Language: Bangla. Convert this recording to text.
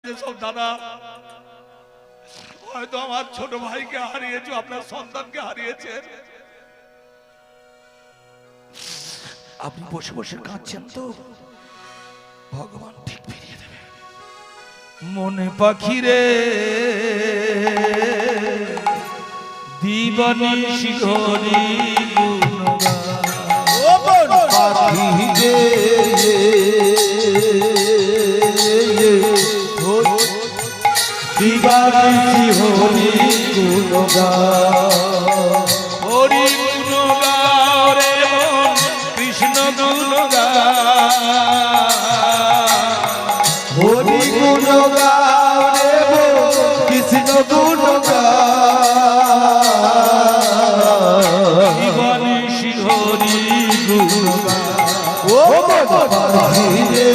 যেসব দাদা হয়তো আমার ছোট ভাইকে হারিয়েছো, আপনার সন্তানকে হারিয়েছেন, আপনি বসে বসে কাঁদছেন তো, ভগবান ঠিক ফিরিয়ে দেবে। মনে পাখি রে দিবানিশি হরি গুণগান, পাখি রে দিবানিশি হরি গুণগান, হরি গুণগান রে কৃষ্ণ গুণগান, হরি গুণগান রে কৃষ্ণ গুণগান, দিবানিশি হরি গুণগান। ও পাখি রে